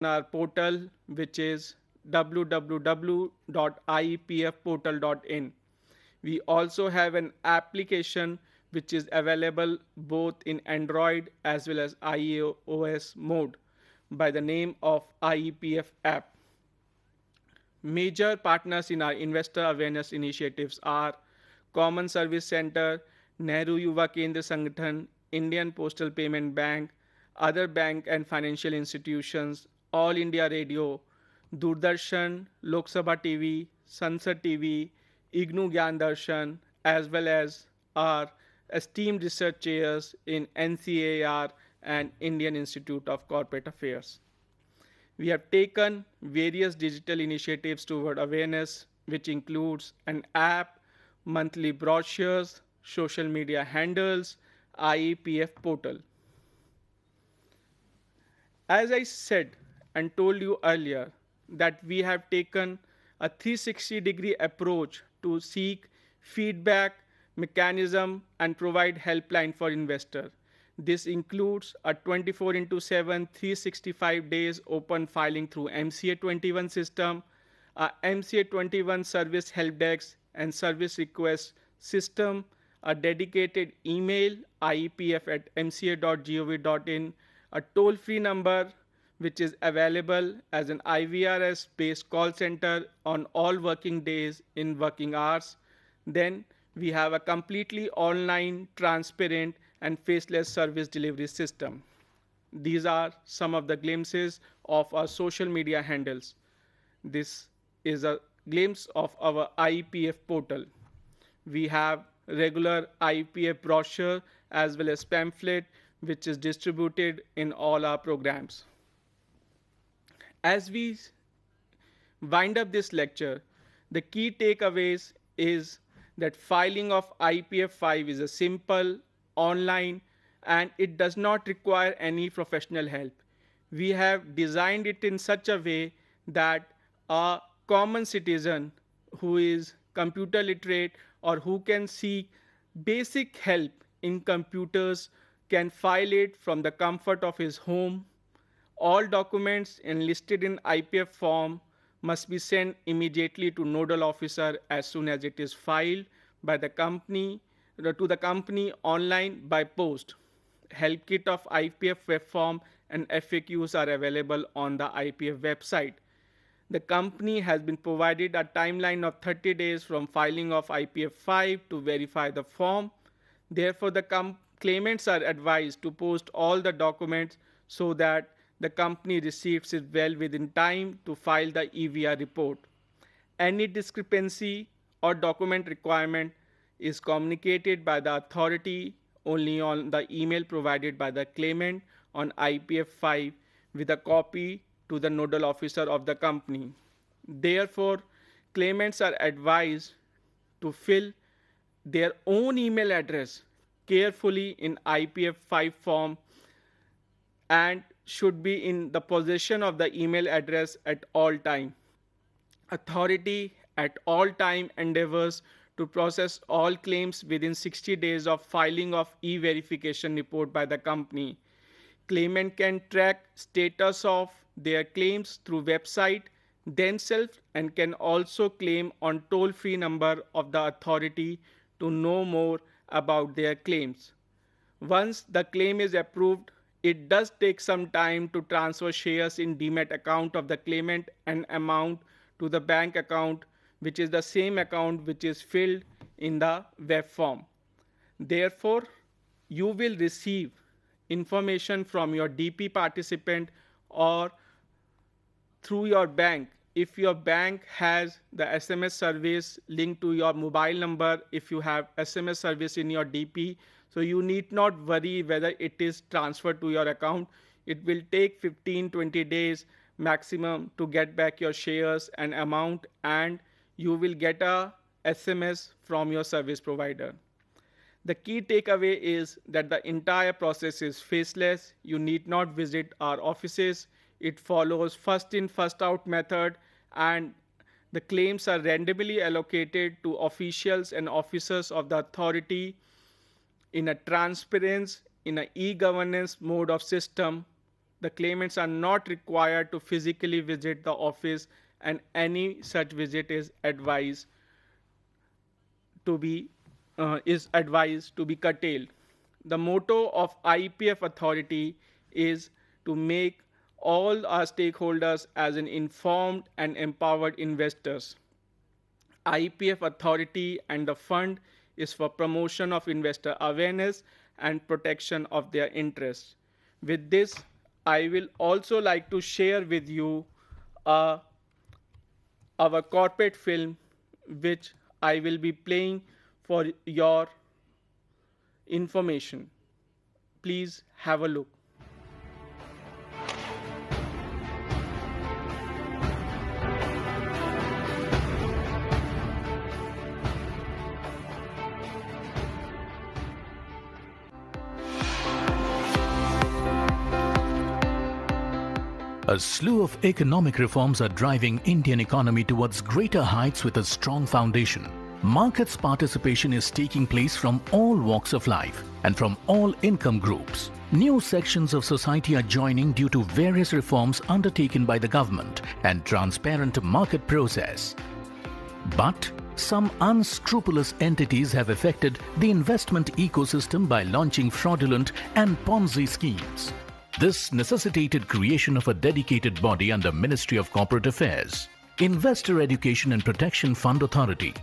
our portal, which is www.iepfportal.in. We also have an application which is available both in Android as well as iOS mode by the name of IEPF app. Major partners in our investor awareness initiatives are Common Service Center, Nehru Yuva Kendra Sangathan, Indian Postal Payment Bank, other bank and financial institutions, All India Radio, Doordarshan, Lok Sabha TV, Sansad TV, Gyan Darshan, as well as our esteemed research chairs in NCAR and Indian Institute of Corporate Affairs. We have taken various digital initiatives toward awareness, which includes an app, monthly brochures, social media handles, IEPF portal. As I said and told you earlier, that we have taken a 360-degree approach to seek feedback, mechanism, and provide helpline for investor. This includes a 24/7, 365 days open filing through MCA 21 system, a MCA 21 service help desk and service request system, a dedicated email iepf@mca.gov.in, a toll-free number which is available as an IVRS based call center on all working days in working hours. Then we have a completely online, transparent, and faceless service delivery system. These are some of the glimpses of our social media handles. This is a glimpse of our IEPF portal. We have regular IEPF brochure as well as pamphlet which is distributed in all our programs. As we wind up this lecture, the key takeaways is that filing of IPF 5 is a simple, online, and it does not require any professional help. We have designed it in such a way that a common citizen who is computer literate or who can seek basic help in computers can file it from the comfort of his home. All documents enlisted in IPF form must be sent immediately to nodal officer as soon as it is filed by the company to the company online by post. Help kit of IPF web form and FAQs are available on the IPF website. The company has been provided a timeline of 30 days from filing of IPF 5 to verify the form. Therefore, the claimants are advised to post all the documents so that the company receives it well within time to file the EVR report. Any discrepancy or document requirement is communicated by the authority only on the email provided by the claimant on IPF 5 with a copy to the nodal officer of the company. Therefore, claimants are advised to fill their own email address carefully in IPF 5 form and should be in the possession of the email address at all time. Authority at all time endeavors to process all claims within 60 days of filing of e-verification report by the company. Claimant can track status of their claims through website themselves and can also claim on toll-free number of the authority to know more about their claims. Once the claim is approved, it does take some time to transfer shares in demat account of the claimant and amount to the bank account, which is the same account which is filled in the web form. Therefore, you will receive information from your DP participant or through your bank. If your bank has the SMS service linked to your mobile number, if you have SMS service in your DP, so you need not worry whether it is transferred to your account. It will take 15-20 days maximum to get back your shares and amount, and you will get a SMS from your service provider. The key takeaway is that the entire process is faceless. You need not visit our offices. It follows first in, first out method, and the claims are randomly allocated to officials and officers of the authority in a transparency, in an e-governance mode of system The claimants are not required to physically visit the office, and any such visit is advised to be curtailed. The motto of IEPF Authority is to make all our stakeholders as an informed and empowered investors. IEPF Authority and the fund is for promotion of investor awareness and protection of their interests. With this, I will also like to share with you our corporate film, which I will be playing for your information. Please have a look. A slew of economic reforms are driving Indian economy towards greater heights with a strong foundation. Markets participation is taking place from all walks of life and from all income groups. New sections of society are joining due to various reforms undertaken by the government and transparent market process. But some unscrupulous entities have affected the investment ecosystem by launching fraudulent and Ponzi schemes. This necessitated creation of a dedicated body under Ministry of Corporate Affairs, Investor Education and Protection Fund Authority,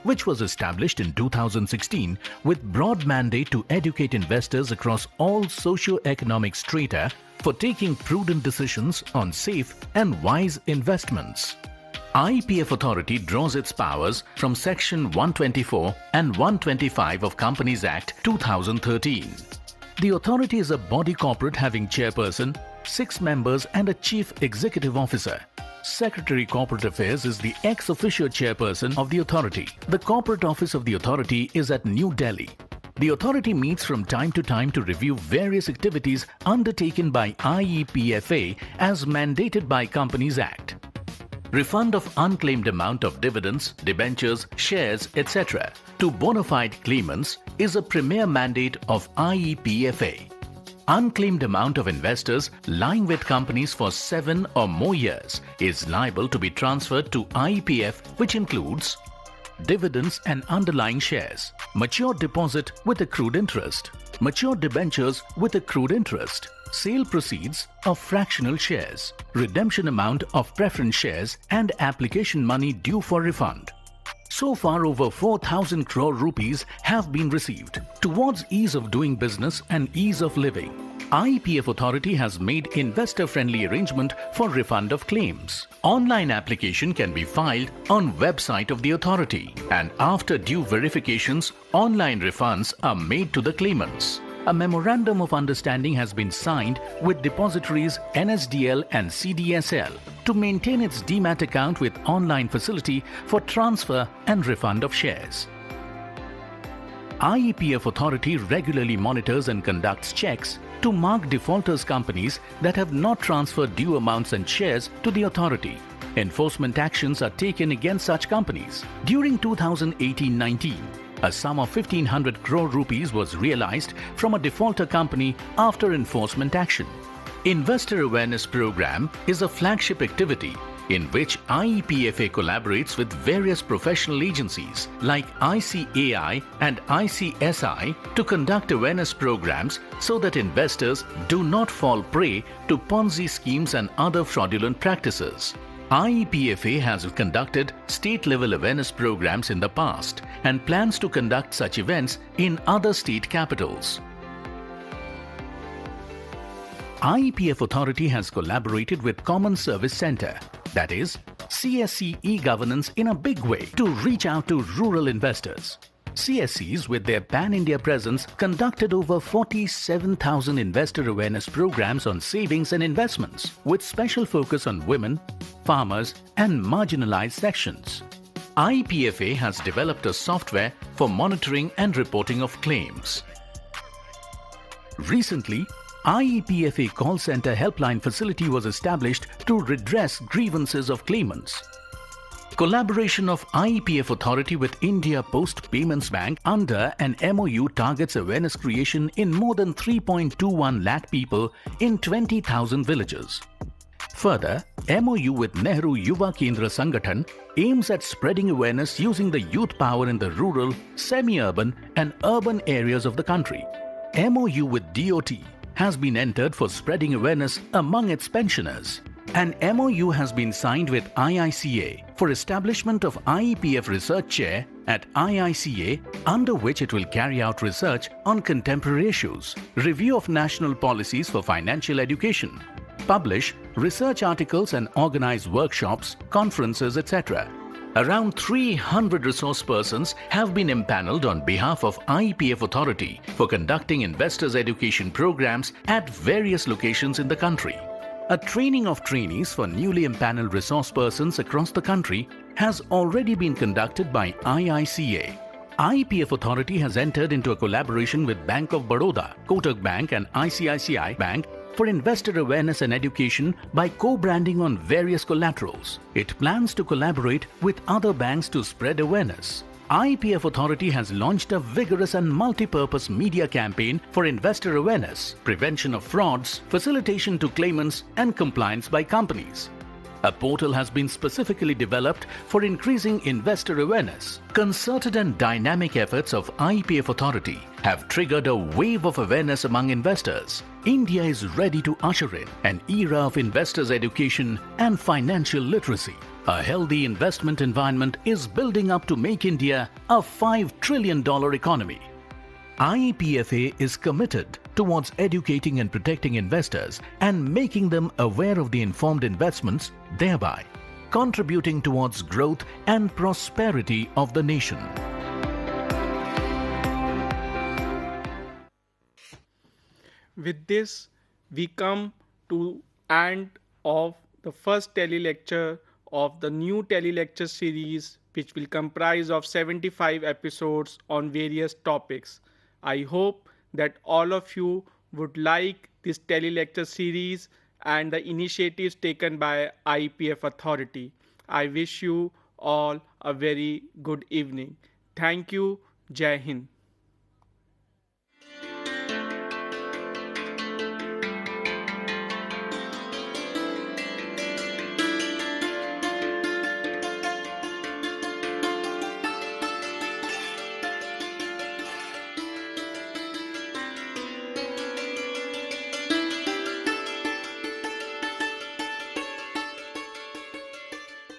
which was established in 2016 with broad mandate to educate investors across all socio-economic strata for taking prudent decisions on safe and wise investments. IEPF Authority draws its powers from Section 124 and 125 of Companies Act 2013. The authority is a body corporate having chairperson, 6 members and a chief executive officer. Secretary Corporate Affairs is the ex officio chairperson of the authority. The corporate office of the authority is at New Delhi. The authority meets from time to time to review various activities undertaken by IEPFA as mandated by Companies Act. Refund of unclaimed amount of dividends, debentures, shares, etc. to bona fide claimants is a premier mandate of IEPFA. Unclaimed amount of investors lying with companies for 7 or more years is liable to be transferred to IEPF, which includes dividends and underlying shares, mature deposit with accrued interest, mature debentures with accrued interest, sale proceeds of fractional shares, redemption amount of preference shares and application money due for refund. So far, over 4,000 crore rupees have been received. Towards ease of doing business and ease of living, IEPF Authority has made investor-friendly arrangement for refund of claims. Online application can be filed on website of the authority, and after due verifications, online refunds are made to the claimants. A memorandum of understanding has been signed with depositories NSDL and CDSL to maintain its demat account with online facility for transfer and refund of shares. IEPF Authority regularly monitors and conducts checks to mark defaulters companies that have not transferred due amounts and shares to the authority. Enforcement actions are taken against such companies. During 2018-19, a sum of 1,500 crore rupees was realized from a defaulter company after enforcement action. Investor Awareness Program is a flagship activity in which IEPFA collaborates with various professional agencies like ICAI and ICSI to conduct awareness programs so that investors do not fall prey to Ponzi schemes and other fraudulent practices. IEPFA has conducted state-level awareness programs in the past and plans to conduct such events in other state capitals. IEPF Authority has collaborated with Common Service Centre, that is, CSC e-governance in a big way to reach out to rural investors. CSCs with their pan-India presence conducted over 47,000 investor awareness programs on savings and investments with special focus on women, farmers and marginalized sections. IEPFA has developed a software for monitoring and reporting of claims. Recently, IEPFA call center helpline facility was established to redress grievances of claimants. Collaboration of IEPF Authority with India Post Payments Bank under an MOU targets awareness creation in more than 3.21 lakh people in 20,000 villages. Further, MOU with Nehru Yuva Kendra Sangathan aims at spreading awareness using the youth power in the rural, semi-urban and urban areas of the country. MOU with DOT has been entered for spreading awareness among its pensioners. An MOU has been signed with IICA for establishment of IEPF Research Chair at IICA, under which it will carry out research on contemporary issues, review of national policies for financial education, publish research articles and organize workshops, conferences, etc. Around 300 resource persons have been empaneled on behalf of IEPF Authority for conducting investors' education programs at various locations in the country. A training of trainees for newly empaneled resource persons across the country has already been conducted by IICA. IEPF Authority has entered into a collaboration with Bank of Baroda, Kotak Bank and ICICI Bank for investor awareness and education by co-branding on various collaterals. It plans to collaborate with other banks to spread awareness. IEPF Authority has launched a vigorous and multi-purpose media campaign for investor awareness, prevention of frauds, facilitation to claimants, and compliance by companies. A portal has been specifically developed for increasing investor awareness. Concerted and dynamic efforts of IEPF Authority have triggered a wave of awareness among investors. India is ready to usher in an era of investors' education and financial literacy. A healthy investment environment is building up to make India a $5 trillion economy. IEPFA is committed towards educating and protecting investors and making them aware of the informed investments, thereby contributing towards growth and prosperity of the nation. With this, we come to end of the first tele lecture of the new tele lecture series, which will comprise of 75 episodes on various topics. I hope that all of you would like this tele lecture series and the initiatives taken by IEPF Authority. I wish you all a very good evening. Thank you. Jai Hind.